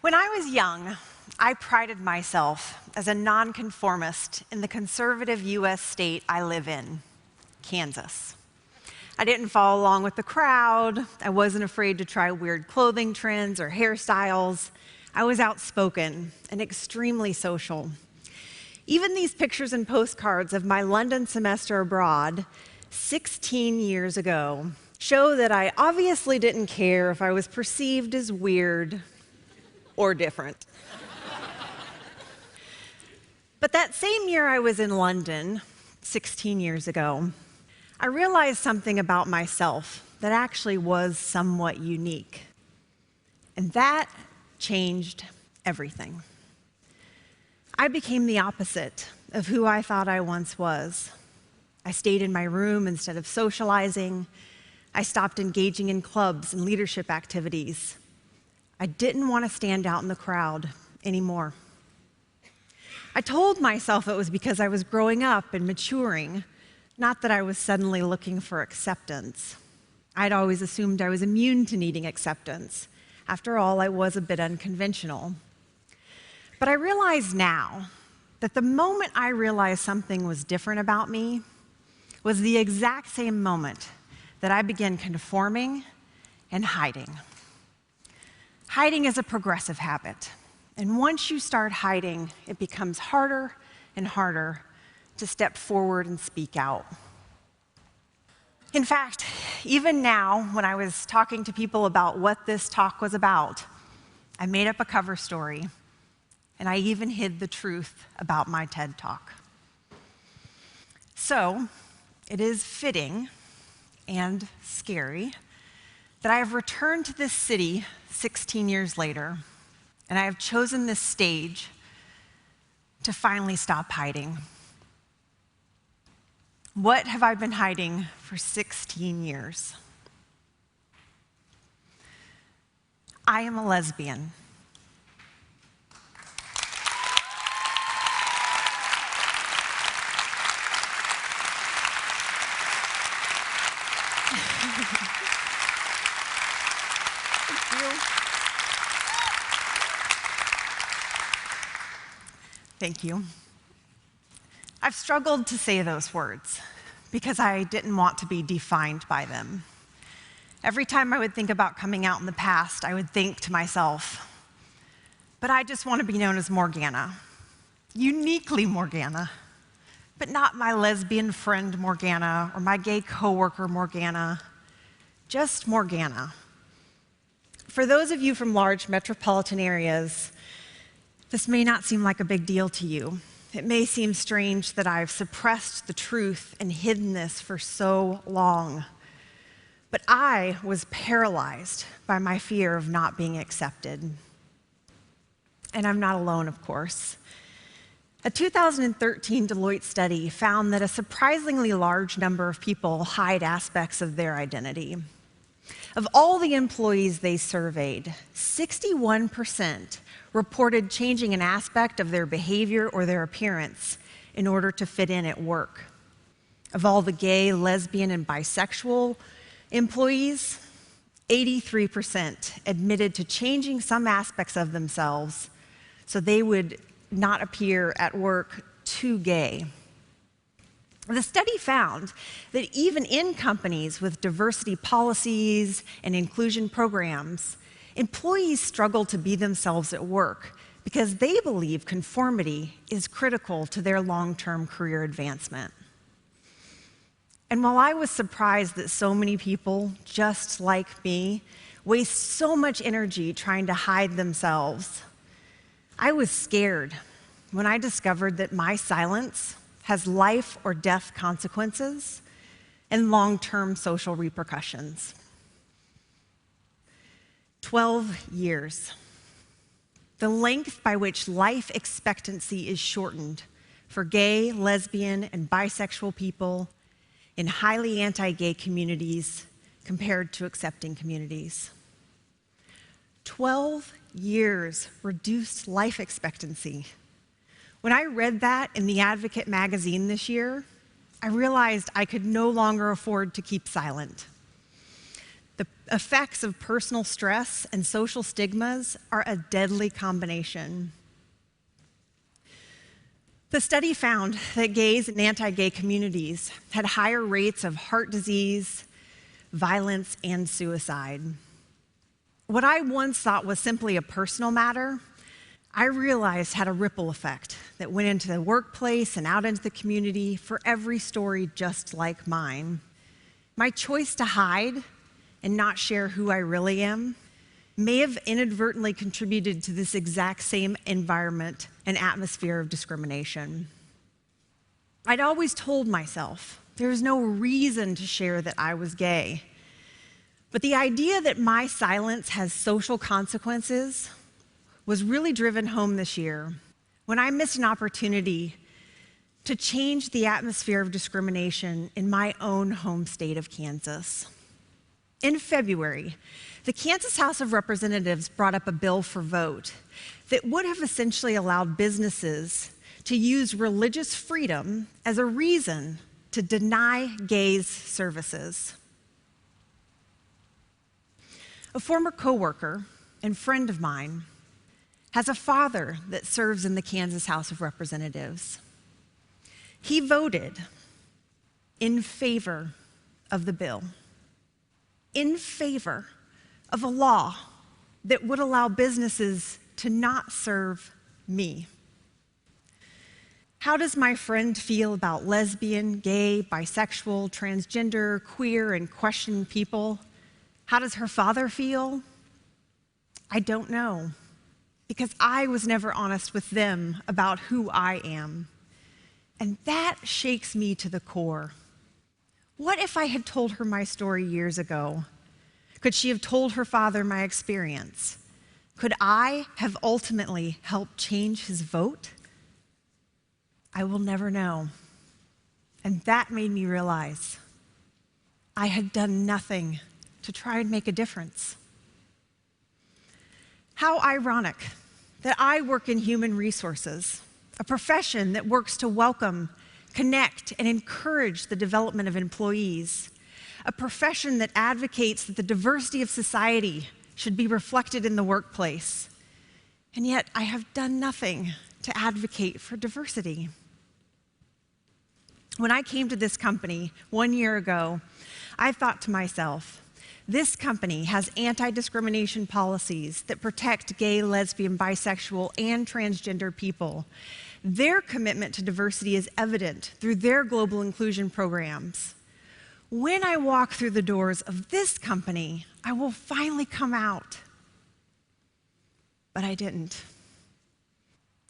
When I was young, I prided myself as a nonconformist in the conservative US state I live in, Kansas. I didn't follow along with the crowd. I wasn't afraid to try weird clothing trends or hairstyles. I was outspoken and extremely social. Even these pictures and postcards of my London semester abroad 16 years ago show that I obviously didn't care if I was perceived as weird or different. But that same year I was in London, 16 years ago, I realized something about myself that actually was somewhat unique. And that changed everything. I became the opposite of who I thought I once was. I stayed in my room instead of socializing. I stopped engaging in clubs and leadership activities. I didn't want to stand out in the crowd anymore. I told myself it was because I was growing up and maturing, not that I was suddenly looking for acceptance. I'd always assumed I was immune to needing acceptance. After all, I was a bit unconventional. But I realize now that the moment I realized something was different about me was the exact same moment that I began conforming and hiding. Hiding is a progressive habit. And once you start hiding, it becomes harder and harder to step forward and speak out. In fact, even now, when I was talking to people about what this talk was about, I made up a cover story, and I even hid the truth about my TED Talk. So, it is fitting and scary that I have returned to this city 16 years later, and I have chosen this stage to finally stop hiding. What have I been hiding for 16 years? I am a lesbian. Thank you. I've struggled to say those words because I didn't want to be defined by them. Every time I would think about coming out in the past, I would think to myself, but I just want to be known as Morgana, uniquely Morgana, but not my lesbian friend Morgana or my gay coworker Morgana, just Morgana. For those of you from large metropolitan areas, this may not seem like a big deal to you. It may seem strange that I've suppressed the truth and hidden this for so long. But I was paralyzed by my fear of not being accepted. And I'm not alone, of course. A 2013 Deloitte study found that a surprisingly large number of people hide aspects of their identity. Of all the employees they surveyed, 61% reported changing an aspect of their behavior or their appearance in order to fit in at work. Of all the gay, lesbian, and bisexual employees, 83% admitted to changing some aspects of themselves so they would not appear at work too gay. The study found that even in companies with diversity policies and inclusion programs, employees struggle to be themselves at work because they believe conformity is critical to their long-term career advancement. And while I was surprised that so many people, just like me, waste so much energy trying to hide themselves, I was scared when I discovered that my silence has life or death consequences and long-term social repercussions. 12 years. The length by which life expectancy is shortened for gay, lesbian, and bisexual people in highly anti-gay communities compared to accepting communities. 12 years reduced life expectancy. When I read that in The Advocate magazine this year, I realized I could no longer afford to keep silent. The effects of personal stress and social stigmas are a deadly combination. The study found that gays and anti-gay communities had higher rates of heart disease, violence, and suicide. What I once thought was simply a personal matter, I realized had a ripple effect that went into the workplace and out into the community for every story just like mine. My choice to hide and not share who I really am may have inadvertently contributed to this exact same environment and atmosphere of discrimination. I'd always told myself there's no reason to share that I was gay. But the idea that my silence has social consequences was really driven home this year when I missed an opportunity to change the atmosphere of discrimination in my own home state of Kansas. In February, the Kansas House of Representatives brought up a bill for vote that would have essentially allowed businesses to use religious freedom as a reason to deny gays services. A former coworker and friend of mine has a father that serves in the Kansas House of Representatives. He voted in favor of the bill, in favor of a law that would allow businesses to not serve me. How does my friend feel about lesbian, gay, bisexual, transgender, queer, and questioning people? How does her father feel? I don't know, because I was never honest with them about who I am. And that shakes me to the core. What if I had told her my story years ago? Could she have told her father my experience? Could I have ultimately helped change his vote? I will never know. And that made me realize I had done nothing to try and make a difference. How ironic that I work in human resources, a profession that works to welcome, connect, and encourage the development of employees, a profession that advocates that the diversity of society should be reflected in the workplace. And yet I have done nothing to advocate for diversity. When I came to this company 1 year ago, I thought to myself, this company has anti-discrimination policies that protect gay, lesbian, bisexual, and transgender people. Their commitment to diversity is evident through their global inclusion programs. When I walk through the doors of this company, I will finally come out. But I didn't.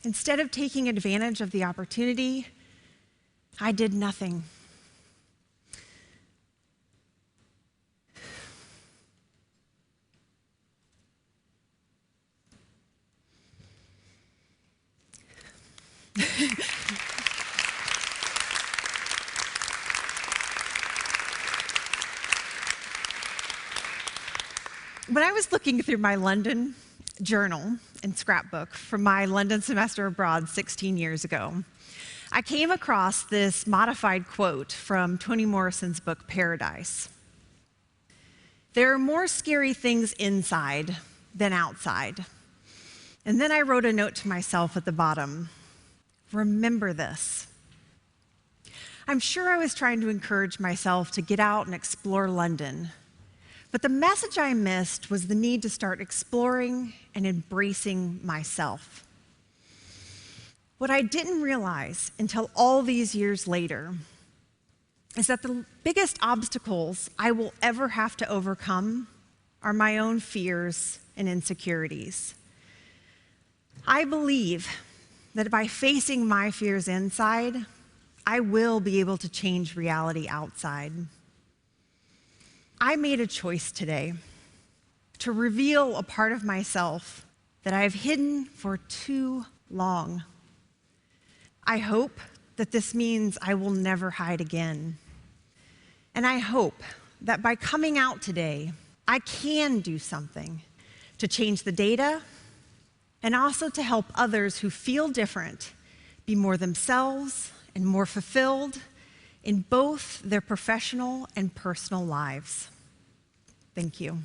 Instead of taking advantage of the opportunity, I did nothing. When I was looking through my London journal and scrapbook from my London semester abroad 16 years ago, I came across this modified quote from Toni Morrison's book, Paradise. There are more scary things inside than outside. And then I wrote a note to myself at the bottom. Remember this. I'm sure I was trying to encourage myself to get out and explore London, but the message I missed was the need to start exploring and embracing myself. What I didn't realize until all these years later is that the biggest obstacles I will ever have to overcome are my own fears and insecurities. I believe that by facing my fears inside, I will be able to change reality outside. I made a choice today to reveal a part of myself that I have hidden for too long. I hope that this means I will never hide again. And I hope that by coming out today, I can do something to change the data and also to help others who feel different be more themselves and more fulfilled in both their professional and personal lives. Thank you.